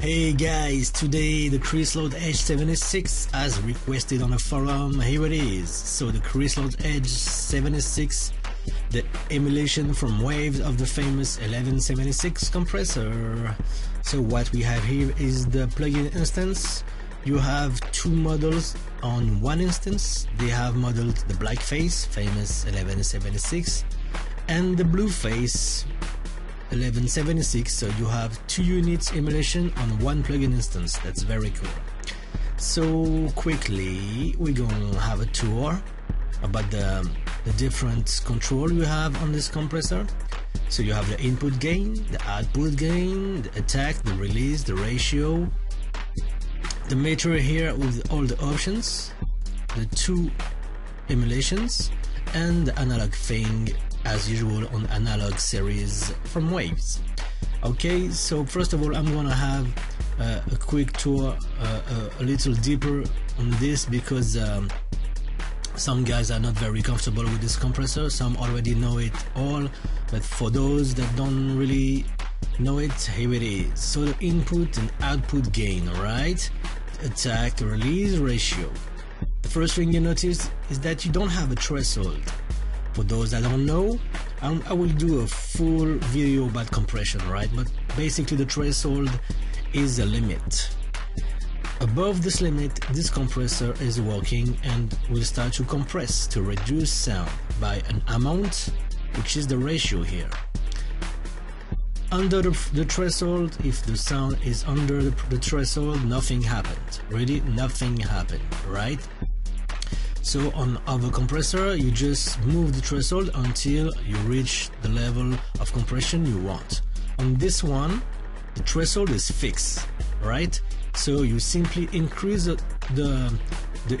Hey guys, today the Creaseload Edge 76 as requested on the forum, here it is. So the Creaseload Edge 76, the emulation from Waves of the famous 1176 compressor. So what we have here is the plugin instance. You have two models on one instance. They have modeled the black face, famous 1176, and the blue face 1176, so you have 2 units emulation on one plugin instance. That's very cool. So quickly we're gonna have a tour about the different control you have on this compressor. So you have the input gain, the output gain, the attack, the release, the ratio, the meter here with all the options, the 2 emulations, and the analog thing as usual on analog series from Waves. Okay, so first of all I'm gonna have a quick tour a little deeper on this because some guys are not very comfortable with this compressor. Some already know it all, but for those that don't really know it, here it is. So the input and output gain, alright, attack, release, ratio. The first thing you notice is that you don't have a threshold. For those that don't know, I will do a full video about compression, right? But basically the threshold is a limit. Above this limit, this compressor is working and will start to compress to reduce sound by an amount, which is the ratio here. Under the threshold, if the sound is under the threshold, nothing happened. Really, nothing happened, right? So on other compressor, you just move the threshold until you reach the level of compression you want. On this one, the threshold is fixed, right? So you simply increase the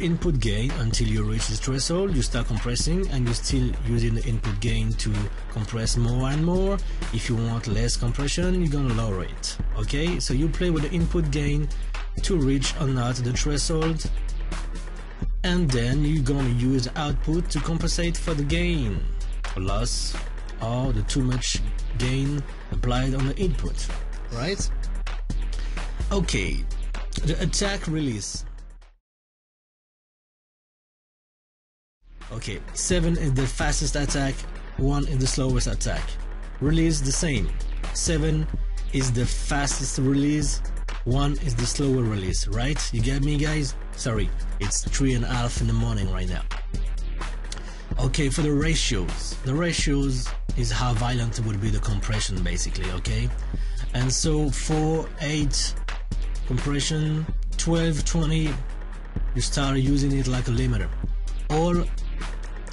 input gain until you reach the threshold. You start compressing and you're still using the input gain to compress more and more. If you want less compression, you're gonna lower it. Okay, so you play with the input gain to reach or not the threshold, and then you're gonna use output to compensate for the gain loss or the too much gain applied on the input, right? Okay, the attack release. Okay, 7 is the fastest attack, 1 is the slowest attack. Release the same. 7 is the fastest release, 1 is the slower release, right? You get me, guys? Sorry, it's 3:30 in the morning right now. Okay, for the ratios is how violent would be the compression basically, okay? And so 4, 8 compression, 12, 20, you start using it like a limiter. All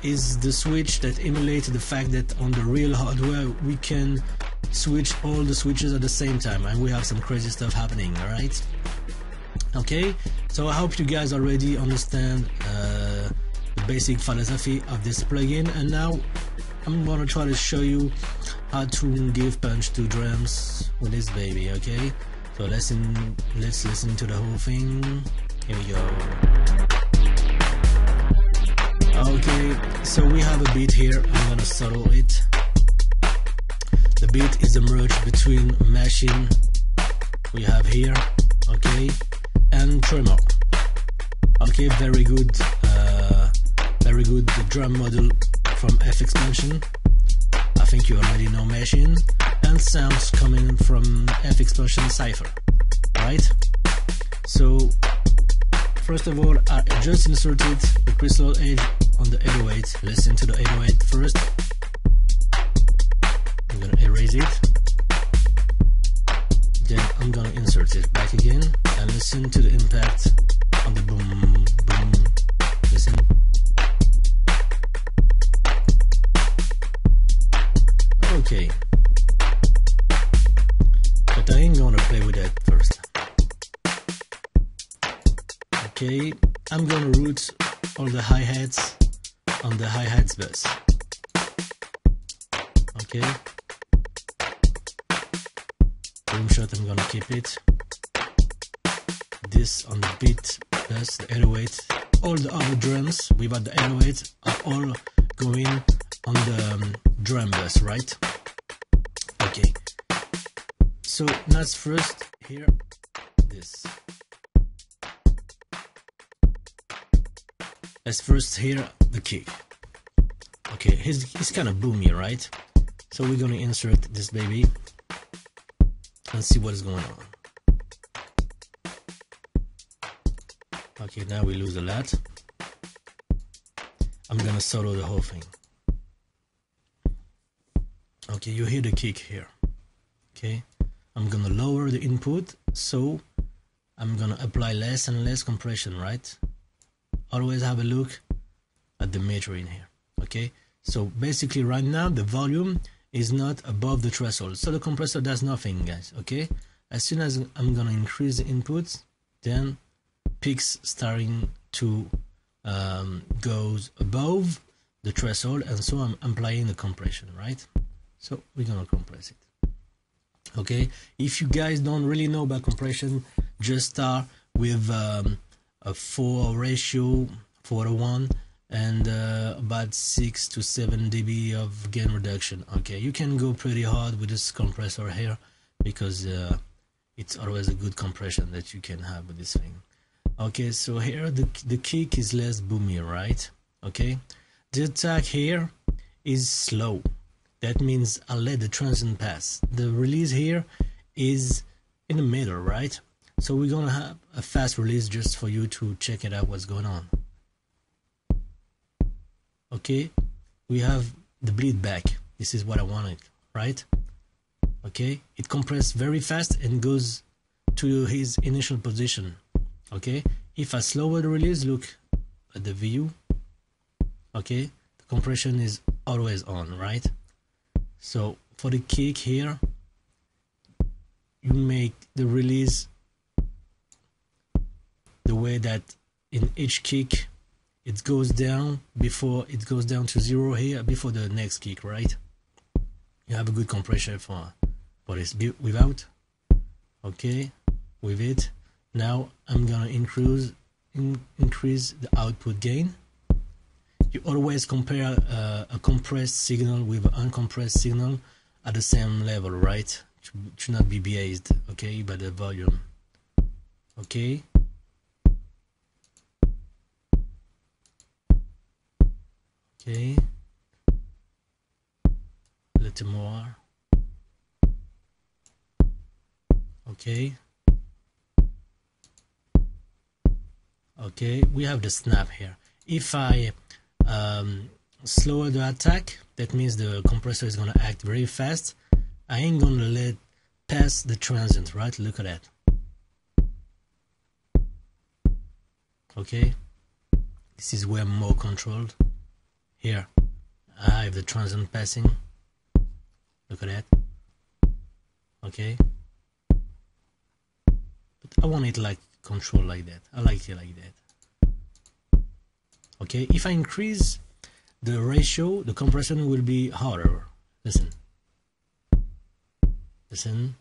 is the switch that emulates the fact that on the real hardware we can switch all the switches at the same time, and we have some crazy stuff happening, alright? Okay, so I hope you guys already understand the basic philosophy of this plugin, and now I'm gonna try to show you how to give punch to drums with this baby, okay? So let's listen to the whole thing. Here we go. Okay, so we have a beat here. I'm gonna solo it. The beat is a merge between Maschine we have here, okay, and Tremor. Okay, very good the drum model from Fxpansion. I think you already know Maschine, and sounds coming from Fxpansion Cypher, right? So first of all, I just inserted the Creaseload Edge on the 808. Listen to the 808 first. I'm gonna erase it. Then I'm gonna insert it back again and listen to the impact on the boom, boom. Listen. Okay. But I ain't gonna play with that first. Okay, I'm gonna route all the hi-hats on the hi-hats bus. Okay. Boom shot, I'm gonna keep it. This on the beat bus, the 808. All the other drums without the 808 are all going on the drum bus, right? Okay. So that's first here. this. Let's first hear the kick. Okay, he's kind of boomy, right? So we're gonna insert this baby and see what is going on. Okay, now we lose a lot. I'm gonna solo the whole thing. Okay, you hear the kick here. Okay, I'm gonna lower the input, so I'm gonna apply less and less compression, right? Always have a look at the meter in here. Okay, so basically right now the volume is not above the threshold, so the compressor does nothing, guys. Okay, as soon as I'm gonna increase the inputs, then peaks starting to goes above the threshold, and so I'm applying the compression, right? So we're gonna compress it. Okay, if you guys don't really know about compression, just start with a 4 ratio, 4:1, and about 6 to 7 dB of gain reduction. Okay, you can go pretty hard with this compressor here because it's always a good compression that you can have with this thing. Okay, so here the kick is less boomy, right? Okay, the attack here is slow. That means I'll let the transient pass. The release here is in the middle, right? So we're gonna have a fast release just for you to check it out what's going on. Okay, we have the bleed back. This is what I wanted, right? Okay, it compresses very fast and goes to his initial position. Okay, if I slower the release, look at the view. Okay, the compression is always on, right? So for the kick here, you make the release the way that in each kick it goes down before it goes down to 0 here before the next kick, right? You have a good compression for this. Without, okay, with it. Now I'm gonna increase the output gain. You always compare a compressed signal with an uncompressed signal at the same level, right? It should not be biased, okay, by the volume. Okay. Okay. A little more. Okay. Okay, we have the snap here. If I slower the attack, that means the compressor is gonna act very fast. I ain't gonna let pass the transient, right? Look at that. Okay, this is where I'm more controlled. Here, I have the transient passing. Look at that. Okay, but I want it like control like that. I like it like that. Okay, if I increase the ratio, the compression will be harder. Listen. Listen.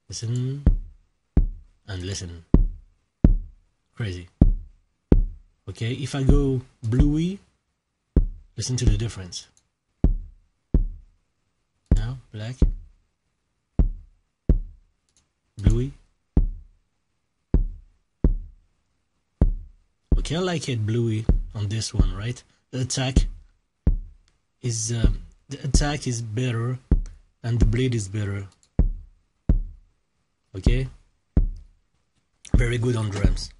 Listen. And listen. Crazy. Okay, if I go bluey, listen to the difference. Now, black. Bluey. Okay, I like it bluey on this one, right? The attack is better and the bleed is better. Okay, very good on drums.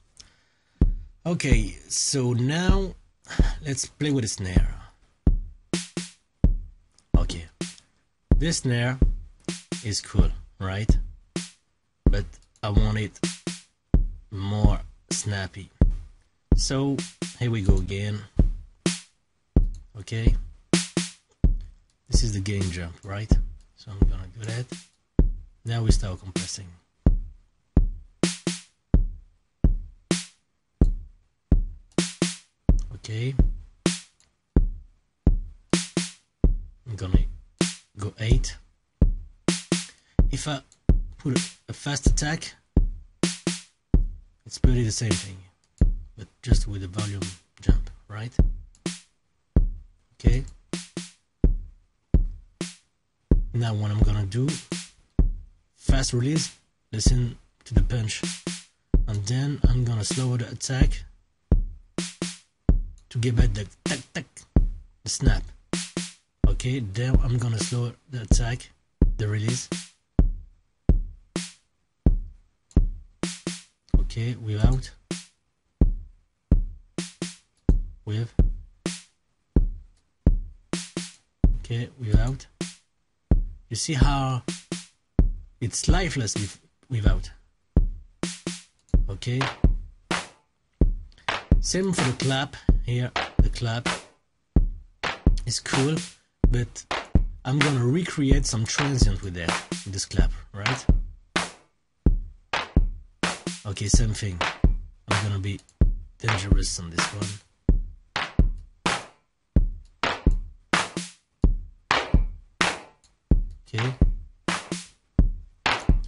Okay, so now let's play with the snare. Okay, this snare is cool, right? But I want it more snappy. So here we go again. Okay, this is the gain jump, right? So I'm gonna do that. Now we start compressing. Okay, I'm gonna go 8. If I put a fast attack, it's pretty the same thing, but just with a volume jump, right? Okay, now what I'm gonna do, fast release, listen to the punch, and then I'm gonna slow the attack to get back the tack tack, the snap. Okay, then I'm gonna slow the attack, the release. Okay, without, with, okay, without. You see how it's lifeless without. Okay, same for the clap. Here the clap is cool, but I'm gonna recreate some transient with that, with this clap, right? Okay, same thing. I'm gonna be dangerous on this one. Okay,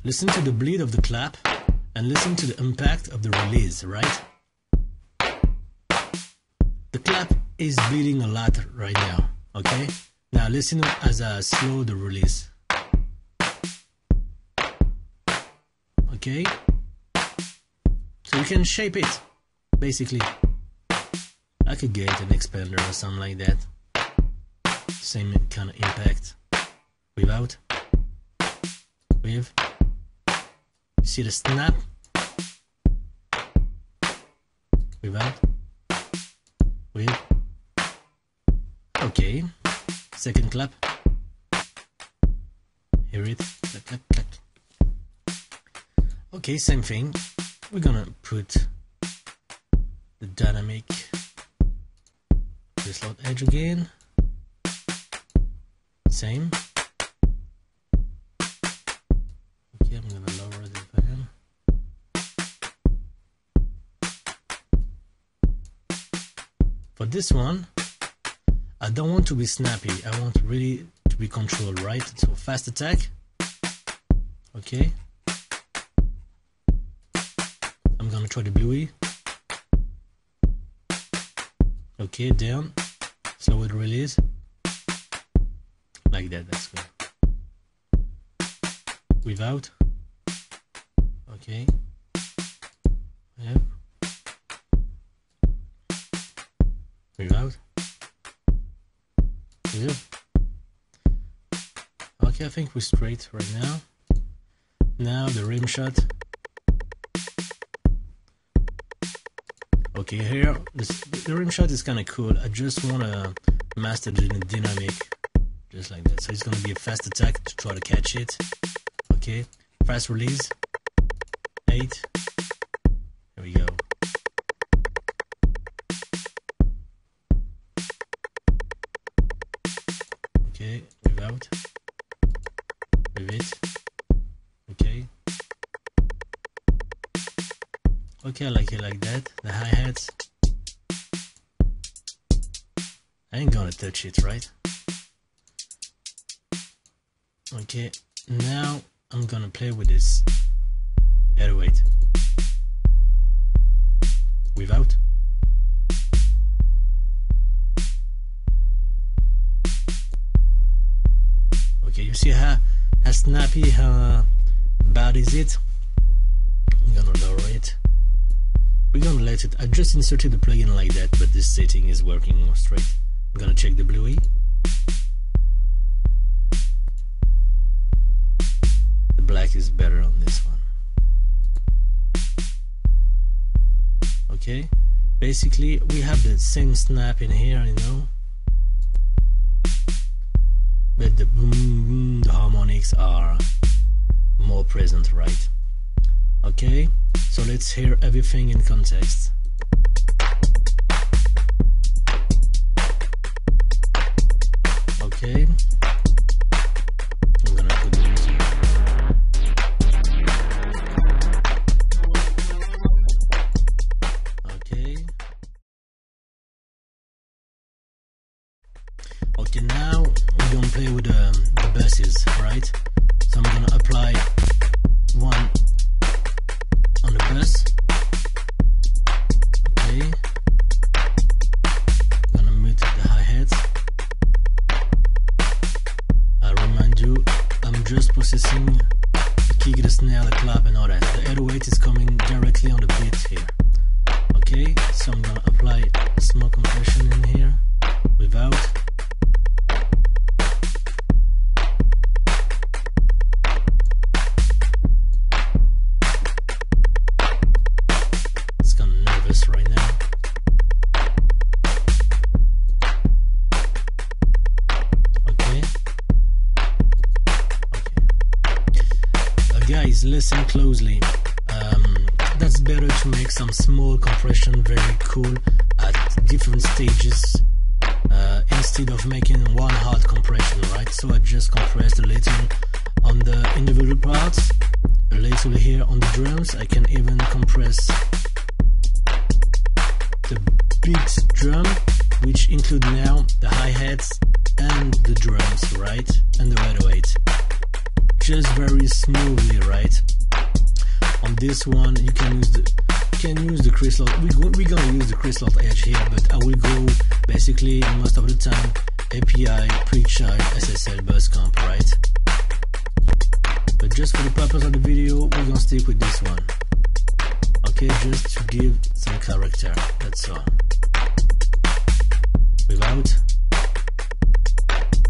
listen to the bleed of the clap and listen to the impact of the release, right? The clap is bleeding a lot right now. Okay, now listen as I slow the release. Okay, so you can shape it basically. I could get an expander or something like that, same kind of impact. Without, with, see the snap, without, with, okay, second clap, hear it, clap, clap, clap. Okay, same thing, we're gonna put the dynamic slot edge again, same. I'm gonna lower the fan. For this one, I don't want to be snappy. I want really to be controlled, right? So fast attack. Okay. I'm gonna try the bluey. Okay, down. Slow it release. Like that, that's good. Without. Okay. Yep. Without. Yep. Okay, I think we're straight right now. Now the rim shot. Okay, here the rim shot is kind of cool. I just want to master the dynamic, just like that. So it's gonna be a fast attack to try to catch it. Okay, fast release. 8. Here we go. Okay, without, with it. Okay. Okay, I like it like that. The hi-hats. I ain't gonna touch it, right? Okay, now I'm gonna play with this 808. Without. Okay, you see how snappy, how bad is it? I'm gonna lower it. We're gonna let it. I just inserted the plugin like that, but this setting is working straight. I'm gonna check the bluey. The black is better on this one. Okay, basically we have the same snap in here, you know, but the boom, the harmonics are more present, right? Okay, so let's hear everything in context. Okay, I'm gonna put the music. Okay, now we're gonna play with the basses, right? So I'm gonna apply one on the bass. Okay, gonna mute the hi-hats. I remind you, I'm just processing the kick, the snare, the clap and all that. The 808 is coming directly on the beat here. Okay, so I'm gonna apply small compression in here without. It's kind of nervous right now. Guys, listen closely. That's better to make some small compression very cool at different stages instead of making one hard compression, right? So I just compressed a little on the individual parts, a little here on the drums. I can even compress the big drum, which include now the hi-hats and the drums, right? And the 808. Just very smoothly, right? On this one, you can use the crystal. We're gonna use the crystal edge here, but I will go basically most of the time API, pre-child, SSL, bus comp, right? But just for the purpose of the video, we're gonna stick with this one. Okay, just to give some character. That's all. Without,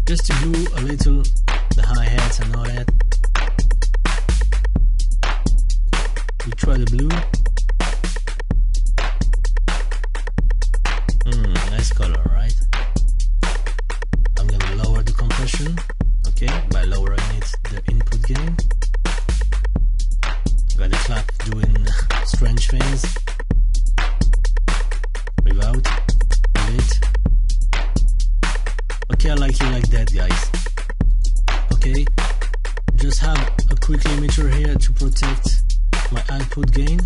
just to glue a little the hi-hats and all that. We try the blue. Nice color, right? I'm gonna lower the compression, okay, by lowering it the input gain. Got the clap doing strange things. Without, with it. Okay, I like it like that, guys. Okay, just have a quick limiter here to protect my output gain,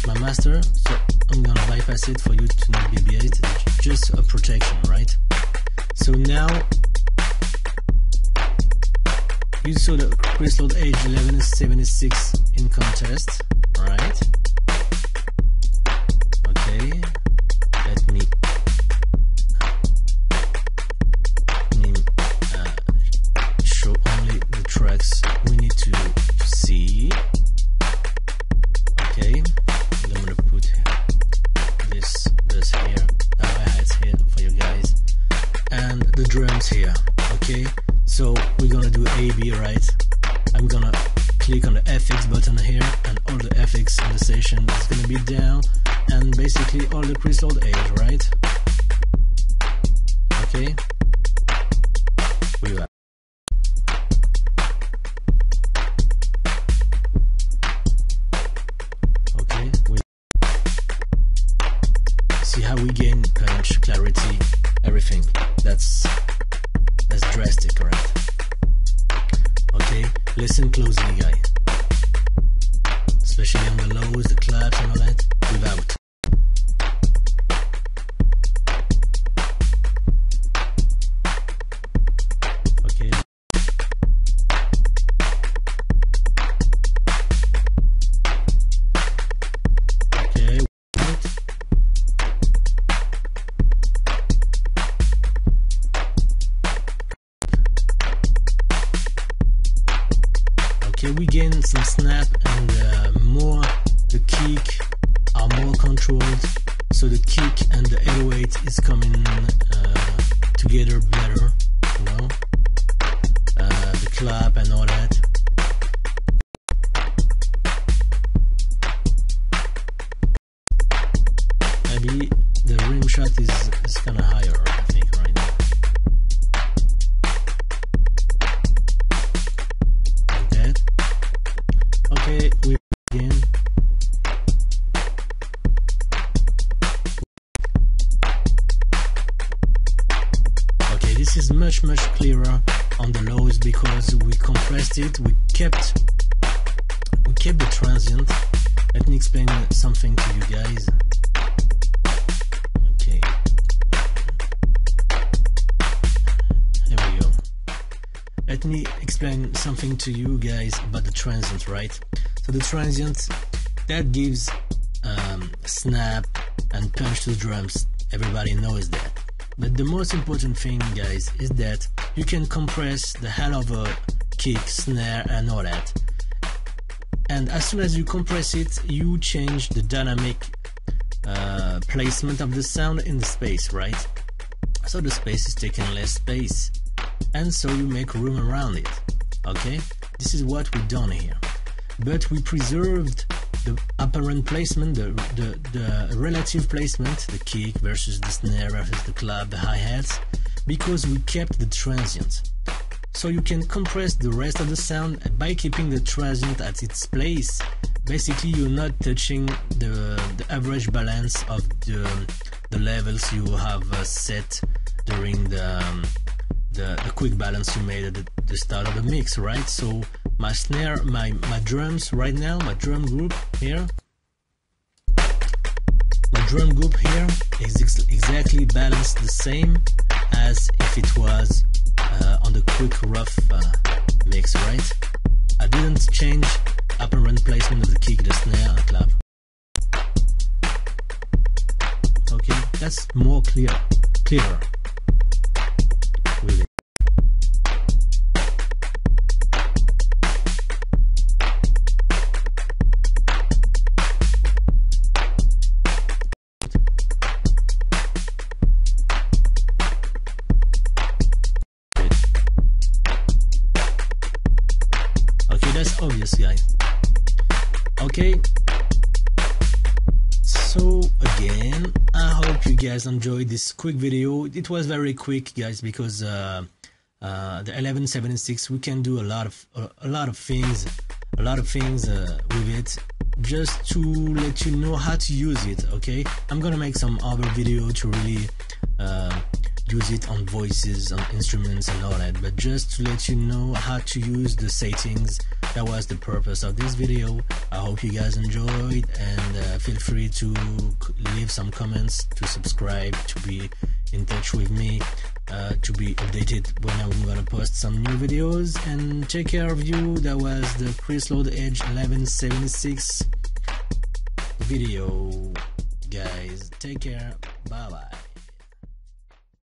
my master, so I'm gonna bypass it for you to not BB8, just a protection, right? So now you saw the crystal edge 1176 in contest, right? Okay, let me show only the tracks we need to see. Okay, I'm gonna put this here, hi-hats here for you guys, and the drums here. Okay, so we're gonna do A-B, right? I'm gonna click on the FX button here, and all the FX on the session is gonna be down, and basically all the crystal edge, right? Okay, we are. See how we gain punch, clarity, everything. That's drastic, right? Okay, listen closely, guys. Especially on the lows, the claps and all that, without. Okay. Okay, we gain some snap and the kick are more controlled, so the kick and the 808 is coming together better, you know, the clap and all that. Maybe the rim shot is kind of higher, I think, right now. Okay, we begin. Okay, this is much clearer on the lows because we compressed it. We kept the transient. Let me explain something to you guys. Okay, here we go. Let me explain something to you guys about the transient, right? So the transient, that gives snap and punch to the drums. Everybody knows that. But the most important thing, guys, is that you can compress the hell of a kick, snare and all that. and as soon as you compress it, you change the dynamic placement of the sound in the space, right? So the space is taking less space, and so you make room around it. Okay, this is what we've done here, but we preserved the apparent placement, the relative placement, the kick versus the snare versus the clap, the hi-hats, because we kept the transient. So you can compress the rest of the sound by keeping the transient at its place. Basically, you're not touching the average balance of the levels you have set during the quick balance you made at the start of the mix, right? So my snare, my drums right now, my drum group here, is exactly balanced the same as if it was on the quick rough mix, right? I didn't change apparent placement of the kick, the snare, and clap. Okay, that's more clearer with it. That's obvious, guys. Okay, so again, I hope you guys enjoyed this quick video. It was very quick, guys, because the 1176 we can do a lot of things with it, just to let you know how to use it. Okay, I'm gonna make some other video to really use it on voices, on instruments and all that, but just to let you know how to use the settings. That was the purpose of this video. I hope you guys enjoyed, and feel free to leave some comments, to subscribe, to be in touch with me, to be updated when I'm gonna post some new videos, and take care of you. That was the Creaslode Edge 1176 video, guys. Take care, bye bye.